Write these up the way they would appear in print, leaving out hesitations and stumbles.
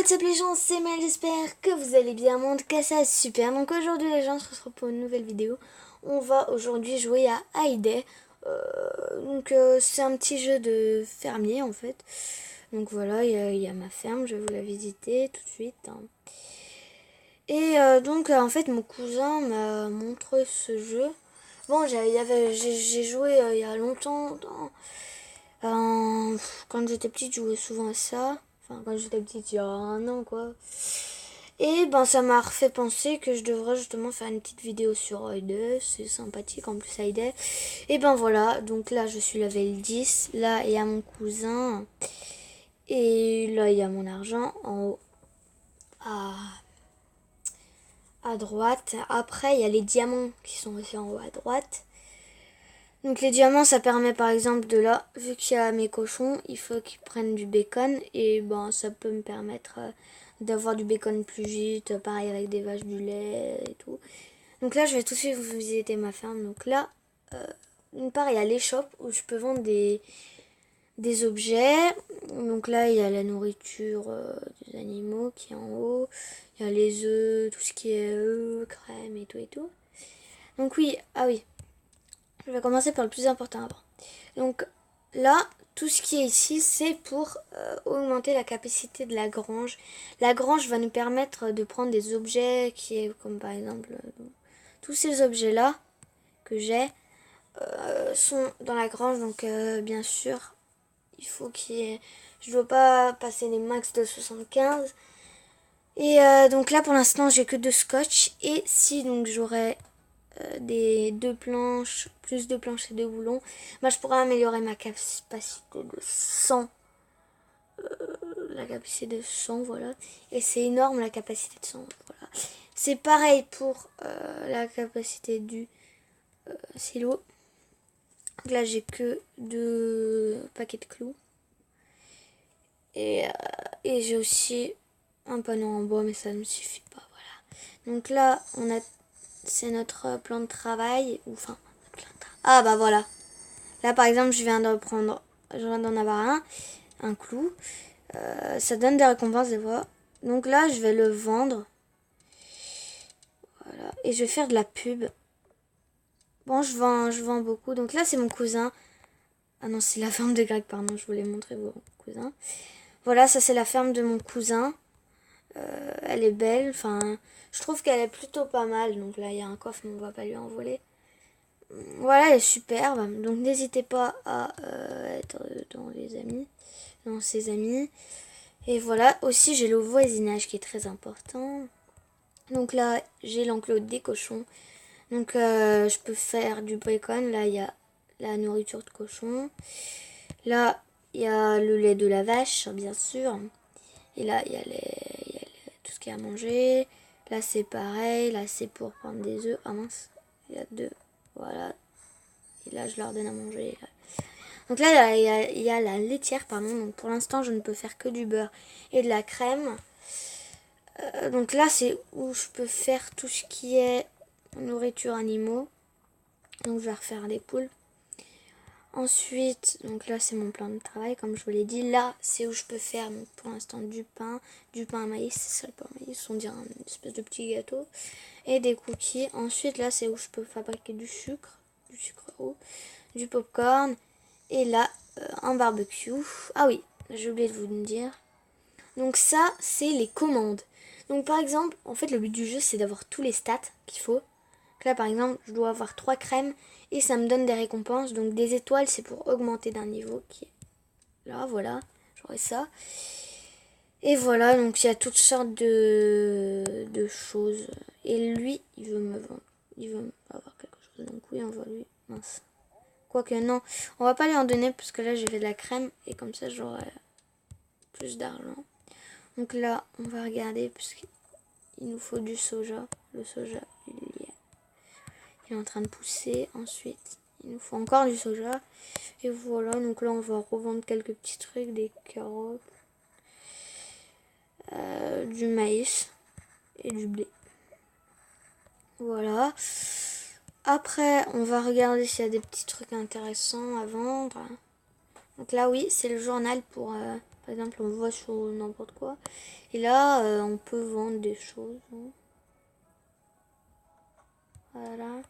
What's up les gens, c'est Mel, j'espère que vous allez bien, mon cas ça super. Donc aujourd'hui les gens, on se retrouve pour une nouvelle vidéo. On va aujourd'hui jouer à Hay. C'est un petit jeu de fermier en fait. Donc voilà, il y a ma ferme, je vais vous la visiter tout de suite. En fait mon cousin m'a montré ce jeu. Bon, j'ai joué il y a longtemps. Quand j'étais petite, je jouais souvent à ça. Enfin, quand j'étais petite, il y a un an, quoi. Et ben, ça m'a refait penser que je devrais justement faire une petite vidéo sur Hay. C'est sympathique, en plus, Hay. Et ben voilà, donc là, je suis level 10. Là, il y a mon cousin. Et là, il y a mon argent en haut. À droite. Après, il y a les diamants qui sont aussi en haut à droite. Donc les diamants, ça permet par exemple de là, vu qu'il y a mes cochons, il faut qu'ils prennent du bacon. Et ben ça peut me permettre d'avoir du bacon plus vite, pareil avec des vaches du lait et tout. Donc là, je vais tout de suite vous visiter ma ferme. Donc là, d'une part, il y a l'échoppe où je peux vendre des objets. Donc là, il y a la nourriture des animaux qui est en haut. Il y a les œufs, tout ce qui est œufs, crème et tout et tout. Donc oui, ah oui. Je vais commencer par le plus important avant. Donc là, tout ce qui est ici, c'est pour augmenter la capacité de la grange. La grange va nous permettre de prendre des objets comme par exemple tous ces objets-là que j'ai sont dans la grange. Donc bien sûr, il faut qu'il y ait... Je ne dois pas passer les max de 75. Et donc là, pour l'instant, j'ai que 2 scotch. Et si donc j'aurais des 2 planches, plus 2 planches et 2 boulons, je pourrais améliorer ma capacité de 100. La capacité de 100, voilà. Et c'est énorme la capacité de 100, voilà. C'est pareil pour la capacité du silo. Donc là, j'ai que 2 paquets de clous. Et j'ai aussi un panneau en bois, mais ça ne me suffit pas, voilà. Donc là, c'est notre plan de travail, ah bah voilà. Là par exemple, je viens d'en avoir un clou. Ça donne des récompenses des fois. Donc là, je vais le vendre. Voilà. Et je vais faire de la pub. Bon, je vends beaucoup. Donc là, c'est mon cousin. Ah non, c'est la ferme de Greg, pardon. Je voulais montrer mon cousin. Voilà, ça c'est la ferme de mon cousin. Elle est belle. Enfin, je trouve qu'elle est plutôt pas mal. Donc là, il y a un coffre, mais on va pas lui en voler. Voilà, elle est superbe. Donc n'hésitez pas à être dans ses amis. Et voilà, aussi j'ai le voisinage qui est très important. Donc là, j'ai l'enclos des cochons. Donc je peux faire du bacon. Là, il y a la nourriture de cochon. Là, il y a le lait de la vache, bien sûr. Et là, il y a tout ce qu'il y a à manger. Là, c'est pareil. Là, c'est pour prendre des œufs. Ah mince, il y a 2. Voilà. Et là, je leur donne à manger. Donc là, il y a la laitière, pardon. Donc pour l'instant, je ne peux faire que du beurre et de la crème. Donc là, c'est où je peux faire tout ce qui est nourriture animaux. Donc je vais refaire les poules. Ensuite, donc là, c'est mon plan de travail, comme je vous l'ai dit. Là, c'est où je peux faire, donc, pour l'instant, du pain à maïs. C'est ça le pain à maïs, on dirait une espèce de petit gâteau. Et des cookies. Ensuite, là, c'est où je peux fabriquer du sucre roux, du popcorn. Et là, un barbecue. Ah oui, j'ai oublié de vous le dire. Donc ça, c'est les commandes. Donc par exemple, en fait, le but du jeu, c'est d'avoir tous les stats qu'il faut. Donc là, par exemple, je dois avoir 3 crèmes et ça me donne des récompenses. Donc des étoiles, c'est pour augmenter d'un niveau qui est là, voilà. J'aurai ça. Et voilà, donc il y a toutes sortes de choses. Et lui, il veut me vendre. Il veut avoir quelque chose. Donc oui, on va lui. Mince. Quoique non, on va pas lui en donner parce que là j'ai fait de la crème et comme ça j'aurai plus d'argent. Donc là on va regarder parce qu'il nous faut du soja. Le soja il est en train de pousser. Ensuite il nous faut encore du soja. Et voilà, donc là on va revendre quelques petits trucs, des carottes, du maïs et du blé. Voilà. Après on va regarder s'il y a des petits trucs intéressants à vendre. Donc là, oui, c'est le journal pour, par exemple, on voit sur n'importe quoi. Et là, on peut vendre des choses. Hein. Voilà.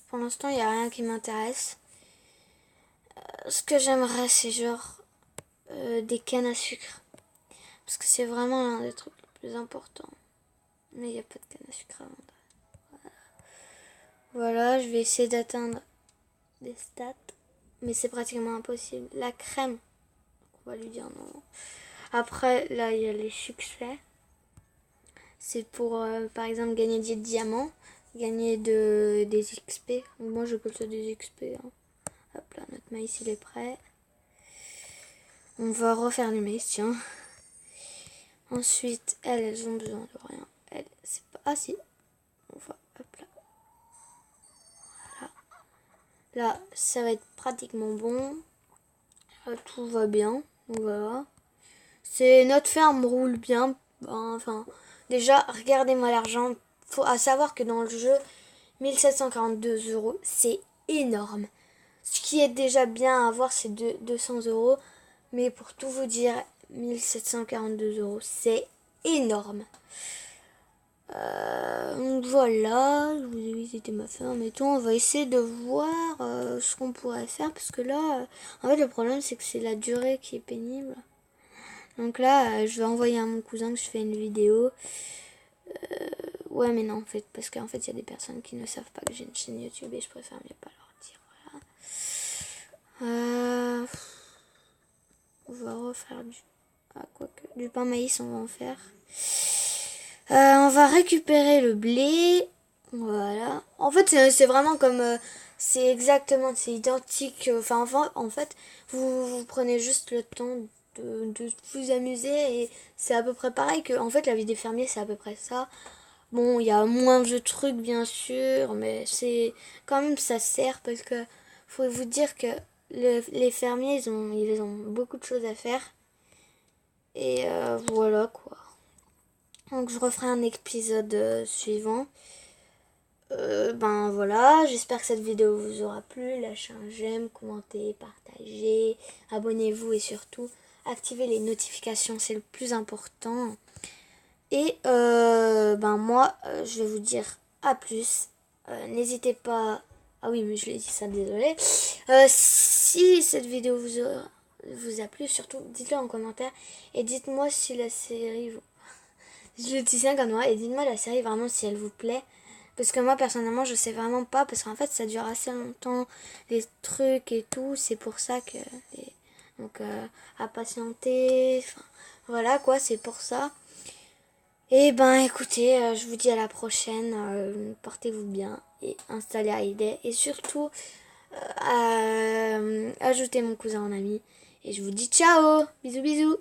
Pour l'instant, il n'y a rien qui m'intéresse. Ce que j'aimerais, c'est genre des cannes à sucre. Parce que c'est vraiment l'un des trucs les plus importants. Mais il n'y a pas de canne à sucre à vendre. Voilà, je vais essayer d'atteindre des stats. Mais c'est pratiquement impossible. La crème, on va lui dire non. Après, là, il y a les succès. C'est pour, par exemple, gagner des diamants, gagner des XP. Moi, je appelle ça des XP. Hein. Hop là, notre maïs, il est prêt. On va refaire le maïs, tiens. Ensuite, elles ont besoin de rien. Elles, c'est pas... Ah si. On va, hop là. Voilà. Là, ça va être pratiquement bon. Tout va bien. Donc voilà. C'est notre ferme roule bien. Enfin, déjà, regardez-moi l'argent. Faut à savoir que dans le jeu, 1742 €, c'est énorme. Ce qui est déjà bien à avoir, c'est 200 €. Mais pour tout vous dire, 1742 €, c'est énorme. Donc voilà, je vous ai visité ma ferme et tout. On va essayer de voir ce qu'on pourrait faire. Parce que là, en fait, le problème, c'est que c'est la durée qui est pénible. Donc là, je vais envoyer à mon cousin que je fais une vidéo. Ouais, mais non, en fait, parce qu'en fait, il y a des personnes qui ne savent pas que j'ai une chaîne YouTube et je préfère mieux pas leur dire. Voilà. On va refaire du pain maïs, on va en faire. On va récupérer le blé. Voilà. En fait, c'est vraiment comme... c'est exactement, c'est identique. Enfin, en fait, vous prenez juste le temps de vous amuser et c'est à peu près pareil que... En fait, la vie des fermiers, c'est à peu près ça. Bon, il y a moins de trucs, bien sûr, mais c'est... Quand même, ça sert parce que... Faut vous dire que les fermiers, ils ont beaucoup de choses à faire. Et voilà, quoi. Donc, je referai un épisode suivant. Ben voilà, j'espère que cette vidéo vous aura plu. Lâchez un j'aime, commentez, partagez, abonnez-vous et surtout activez les notifications, c'est le plus important. Et ben moi, je vais vous dire à plus. N'hésitez pas. Ah oui, mais je l'ai dit ça, désolé. Si cette vidéo vous a plu, surtout dites-le en commentaire et dites-moi si la série vous... Je le dis bien comme moi et dites-moi la série vraiment si elle vous plaît. Parce que moi, personnellement, je sais vraiment pas. Parce qu'en fait, ça dure assez longtemps. Les trucs et tout. C'est pour ça que... Donc, à patienter. Enfin, voilà, quoi. C'est pour ça. Et ben, écoutez, je vous dis à la prochaine. Portez-vous bien. Et installez Aide. Et surtout, ajoutez mon cousin en ami. Et je vous dis ciao. Bisous, bisous.